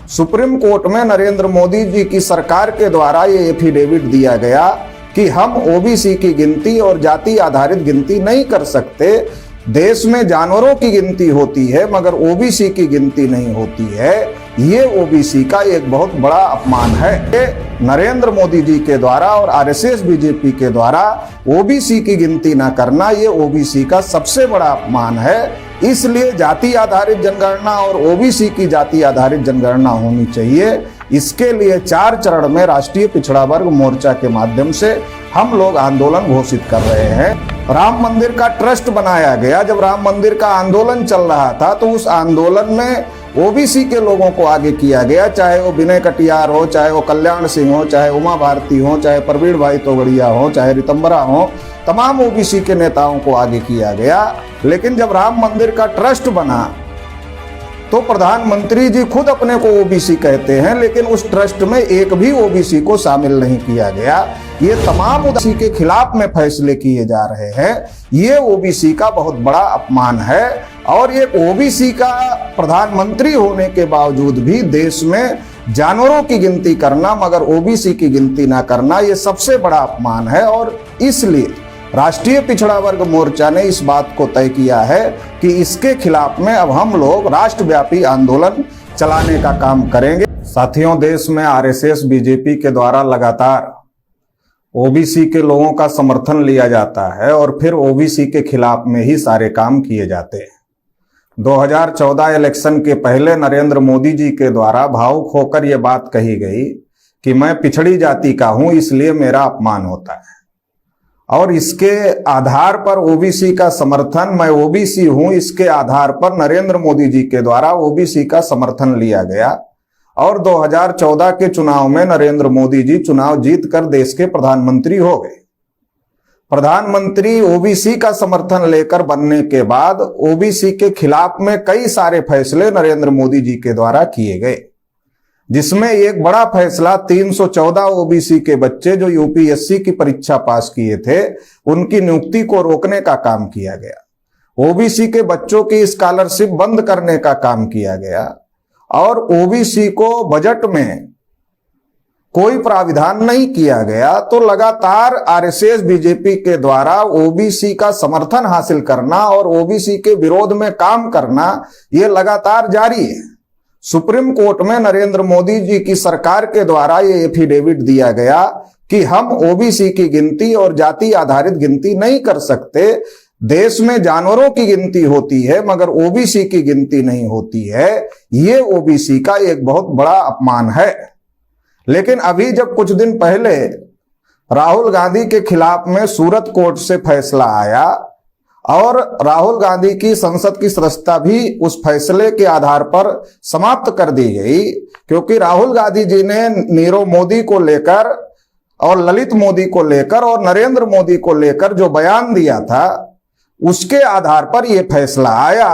Supreme court में नरेंद्र मोदी जी की सरकार के द्वारा ये एफिडेविट दिया गया कि हम ओबीसी की गिनती और जाति आधारित गिनती नहीं कर सकते। देश में जानवरों की गिनती होती है मगर ओबीसी की गिनती नहीं होती है। ये ओबीसी का एक बहुत बड़ा अपमान है। नरेंद्र मोदी जी के द्वारा और आरएसएस बीजेपी के द्वारा ओबीसी की गिनती न करना ये ओबीसी का सबसे बड़ा अपमान है। इसलिए जाति आधारित जनगणना और ओबीसी की जाति आधारित जनगणना होनी चाहिए। इसके लिए 4 चरण में राष्ट्रीय पिछड़ा वर्ग मोर्चा के माध्यम से हम लोग आंदोलन घोषित कर रहे हैं। राम मंदिर का ट्रस्ट बनाया गया। जब राम मंदिर का आंदोलन चल रहा था तो उस आंदोलन में ओबीसी के लोगों को आगे किया गया, चाहे वो विनय कटियार हो, चाहे वो कल्याण सिंह हो, चाहे उमा भारती हो, चाहे प्रवीण भाई तोगड़िया हो, चाहे रितंबरा हो, तमाम ओबीसी के नेताओं को आगे किया गया। लेकिन जब राम मंदिर का ट्रस्ट बना तो प्रधानमंत्री जी खुद अपने को ओबीसी कहते हैं, लेकिन उस ट्रस्ट में एक भी ओबीसी को शामिल नहीं किया गया। ये तमाम ओबीसी के खिलाफ में फैसले किए जा रहे हैं। ये ओबीसी का बहुत बड़ा अपमान है। और ये ओबीसी का प्रधानमंत्री होने के बावजूद भी देश में जानवरों की गिनती करना मगर ओबीसी की गिनती ना करना ये सबसे बड़ा अपमान है। और इसलिए राष्ट्रीय पिछड़ा वर्ग मोर्चा ने इस बात को तय किया है कि इसके खिलाफ में अब हम लोग राष्ट्रव्यापी आंदोलन चलाने का काम करेंगे। साथियों, देश में आरएसएस बीजेपी के द्वारा लगातार ओबीसी के लोगों का समर्थन लिया जाता है और फिर ओबीसी के खिलाफ में ही सारे काम किए जाते हैं। 2014 इलेक्शन के पहले नरेंद्र मोदी जी के द्वारा भावुक होकर यह बात कही गई कि मैं पिछड़ी जाति का हूं इसलिए मेरा अपमान होता है, और इसके आधार पर ओबीसी का समर्थन, मैं ओबीसी हूं इसके आधार पर नरेंद्र मोदी जी के द्वारा ओबीसी का समर्थन लिया गया। और 2014 के चुनाव में नरेंद्र मोदी जी चुनाव जीतकर देश के प्रधानमंत्री हो गए। प्रधानमंत्री ओबीसी का समर्थन लेकर बनने के बाद ओबीसी के खिलाफ में कई सारे फैसले नरेंद्र मोदी जी के द्वारा किए गए, जिसमें एक बड़ा फैसला 314 ओबीसी के बच्चे जो यूपीएससी की परीक्षा पास किए थे उनकी नियुक्ति को रोकने का काम किया गया। ओबीसी के बच्चों की स्कॉलरशिप बंद करने का काम किया गया। और ओबीसी को बजट में कोई प्राविधान नहीं किया गया। तो लगातार आरएसएस बीजेपी के द्वारा ओबीसी का समर्थन हासिल करना और ओबीसी के विरोध में काम करना ये लगातार जारी है। सुप्रीम कोर्ट में नरेंद्र मोदी जी की सरकार के द्वारा ये एफिडेविट दिया गया कि हम ओबीसी की गिनती और जाति आधारित गिनती नहीं कर सकते। देश में जानवरों की गिनती होती है मगर ओबीसी की गिनती नहीं होती है। ये ओबीसी का एक बहुत बड़ा अपमान है। लेकिन अभी जब कुछ दिन पहले राहुल गांधी के खिलाफ में सूरत कोर्ट से फैसला आया और राहुल गांधी की संसद की सदस्यता भी उस फैसले के आधार पर समाप्त कर दी गई, क्योंकि राहुल गांधी जी ने नीरव मोदी को लेकर और ललित मोदी को लेकर और नरेंद्र मोदी को लेकर जो बयान दिया था उसके आधार पर यह फैसला आया।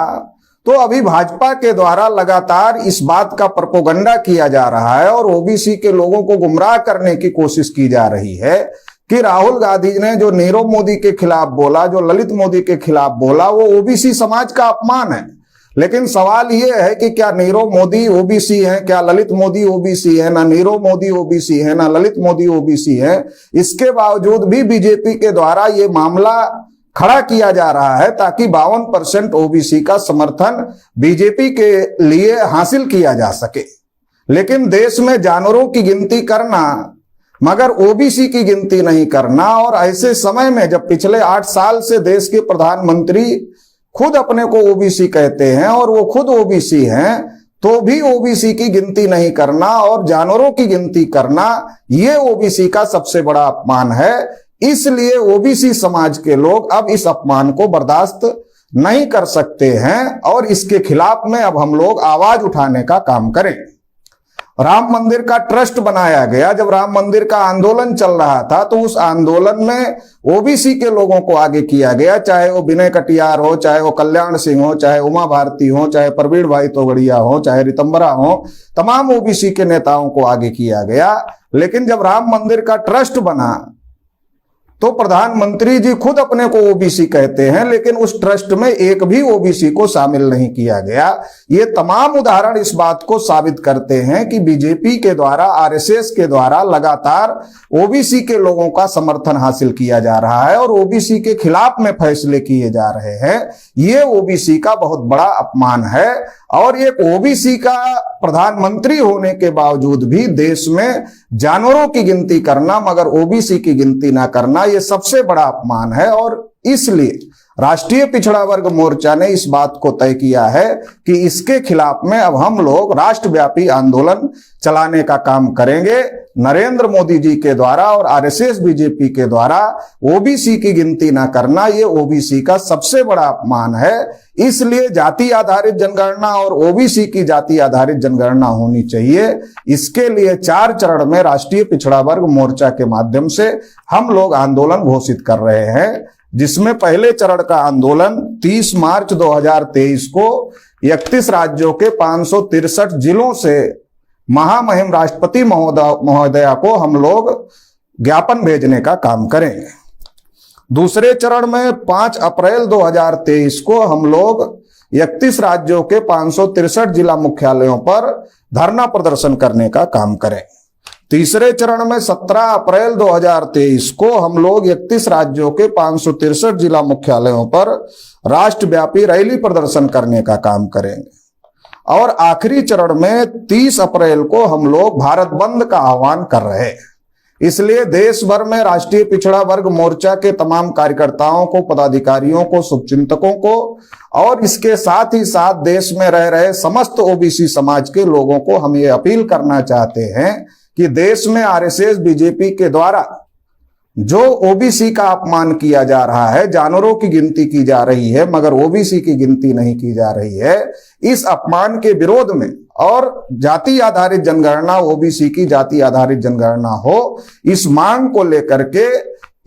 तो अभी भाजपा के द्वारा लगातार इस बात का प्रोपेगेंडा किया जा रहा है और ओबीसी के लोगों को गुमराह करने की कोशिश की जा रही है कि राहुल गांधी ने जो नीरव मोदी के खिलाफ बोला, जो ललित मोदी के खिलाफ बोला, वो ओबीसी समाज का अपमान है। लेकिन सवाल ये है कि क्या नीरव मोदी ओबीसी हैं, क्या ललित मोदी ओबीसी है? ना नीरव मोदी ओबीसी है, ना ललित मोदी ओबीसी है। इसके बावजूद भी बीजेपी के द्वारा ये मामला खड़ा किया जा रहा है ताकि 52% ओबीसी का समर्थन बीजेपी के लिए हासिल किया जा सके। लेकिन देश में जानवरों की गिनती करना मगर ओबीसी की गिनती नहीं करना, और ऐसे समय में जब पिछले 8 साल से देश के प्रधानमंत्री खुद अपने को ओबीसी कहते हैं और वो खुद ओबीसी हैं, तो भी ओबीसी की गिनती नहीं करना और जानवरों की गिनती करना ये ओबीसी का सबसे बड़ा अपमान है। इसलिए ओबीसी समाज के लोग अब इस अपमान को बर्दाश्त नहीं कर सकते हैं और इसके खिलाफ में अब हम लोग आवाज उठाने का काम करें। राम मंदिर का ट्रस्ट बनाया गया। जब राम मंदिर का आंदोलन चल रहा था तो उस आंदोलन में ओबीसी के लोगों को आगे किया गया, चाहे वो विनय कटियार हो, चाहे वो कल्याण सिंह हो, चाहे उमा भारती हो, चाहे प्रवीण भाई तोगड़िया हो, चाहे रितंबरा हो, तमाम ओबीसी के नेताओं को आगे किया गया। लेकिन जब राम मंदिर का ट्रस्ट बना तो प्रधानमंत्री जी खुद अपने को ओबीसी कहते हैं, लेकिन उस ट्रस्ट में एक भी ओबीसी को शामिल नहीं किया गया। ये तमाम उदाहरण इस बात को साबित करते हैं कि बीजेपी के द्वारा, आरएसएस के द्वारा लगातार ओबीसी के लोगों का समर्थन हासिल किया जा रहा है और ओबीसी के खिलाफ में फैसले किए जा रहे हैं। ये ओबीसी का बहुत बड़ा अपमान है और एक ओबीसी का प्रधानमंत्री होने के बावजूद भी देश में जानवरों की गिनती करना मगर ओबीसी की गिनती ना करना, ये सबसे बड़ा अपमान है। और इसलिए राष्ट्रीय पिछड़ा वर्ग मोर्चा ने इस बात को तय किया है कि इसके खिलाफ में अब हम लोग राष्ट्रव्यापी आंदोलन चलाने का काम करेंगे। नरेंद्र मोदी जी के द्वारा और आरएसएस बीजेपी के द्वारा ओबीसी की गिनती ना करना, ये ओबीसी का सबसे बड़ा अपमान है। इसलिए जाति आधारित जनगणना और ओबीसी की जाति आधारित जनगणना होनी चाहिए। इसके लिए 4 चरण में राष्ट्रीय पिछड़ा वर्ग मोर्चा के माध्यम से हम लोग आंदोलन घोषित कर रहे हैं, जिसमें पहले चरण का आंदोलन 30 मार्च 2023 को 31 राज्यों के 563 जिलों से महामहिम राष्ट्रपति महोदया को हम लोग ज्ञापन भेजने का काम करेंगे। दूसरे चरण में 5 अप्रैल 2023 को हम लोग 31 राज्यों के 563 जिला मुख्यालयों पर धरना प्रदर्शन करने का काम करेंगे। तीसरे चरण में 17 अप्रैल 2023 को हम लोग 31 राज्यों के 563 जिला मुख्यालयों पर राष्ट्रव्यापी रैली प्रदर्शन करने का काम करेंगे। और आखिरी चरण में 30 अप्रैल को हम लोग भारत बंद का आह्वान कर रहे हैं। इसलिए देश भर में राष्ट्रीय पिछड़ा वर्ग मोर्चा के तमाम कार्यकर्ताओं को, पदाधिकारियों को, शुभचिंतकों को और इसके साथ ही साथ देश में रह रहे समस्त ओबीसी समाज के लोगों को हम ये अपील करना चाहते हैं कि देश में आरएसएस बीजेपी के द्वारा जो ओबीसी का अपमान किया जा रहा है, जानवरों की गिनती की जा रही है मगर ओबीसी की गिनती नहीं की जा रही है, इस अपमान के विरोध में और जाति आधारित जनगणना, ओबीसी की जाति आधारित जनगणना हो, इस मांग को लेकर के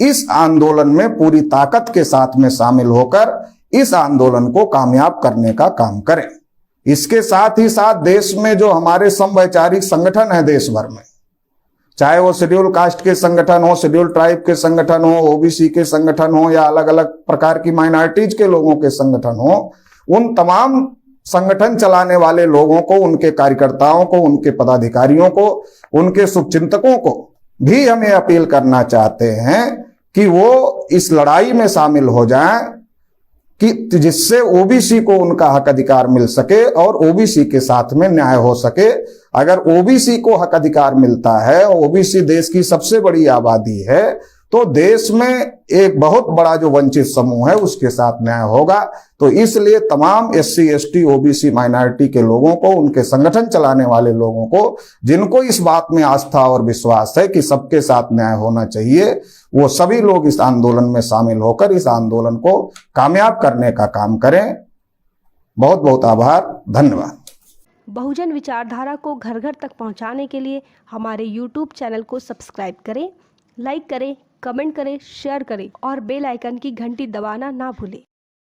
इस आंदोलन में पूरी ताकत के साथ में शामिल होकर इस आंदोलन को कामयाब करने का काम करें। इसके साथ ही साथ देश में जो हमारे समवैचारिक संगठन है देश भर में, चाहे वो शेड्यूल कास्ट के संगठन हो, शेड्यूल ट्राइब के संगठन हो, ओबीसी के संगठन हो या अलग अलग प्रकार की माइनॉरिटीज के लोगों के संगठन हो, उन तमाम संगठन चलाने वाले लोगों को, उनके कार्यकर्ताओं को, उनके पदाधिकारियों को, उनके शुभचिंतकों को भी हम ये अपील करना चाहते हैं कि वो इस लड़ाई में शामिल हो जाएं कि जिससे ओबीसी को उनका हक अधिकार मिल सके और ओबीसी के साथ में न्याय हो सके। अगर ओबीसी को हक अधिकार मिलता है, ओबीसी देश की सबसे बड़ी आबादी है, तो देश में एक बहुत बड़ा जो वंचित समूह है उसके साथ न्याय होगा। तो इसलिए तमाम एससी, एसटी, ओबीसी माइनॉरिटी के लोगों को, उनके संगठन चलाने वाले लोगों को, जिनको इस बात में आस्था और विश्वास है कि सबके साथ न्याय होना चाहिए, वो सभी लोग इस आंदोलन में शामिल होकर इस आंदोलन को कामयाब करने का काम करें। बहुत बहुत आभार, धन्यवाद। बहुजन विचारधारा को घर घर तक पहुंचाने के लिए हमारे YouTube चैनल को सब्सक्राइब करें, लाइक करें, कमेंट करें, शेयर करें और बेल आइकन की घंटी दबाना ना भूलें।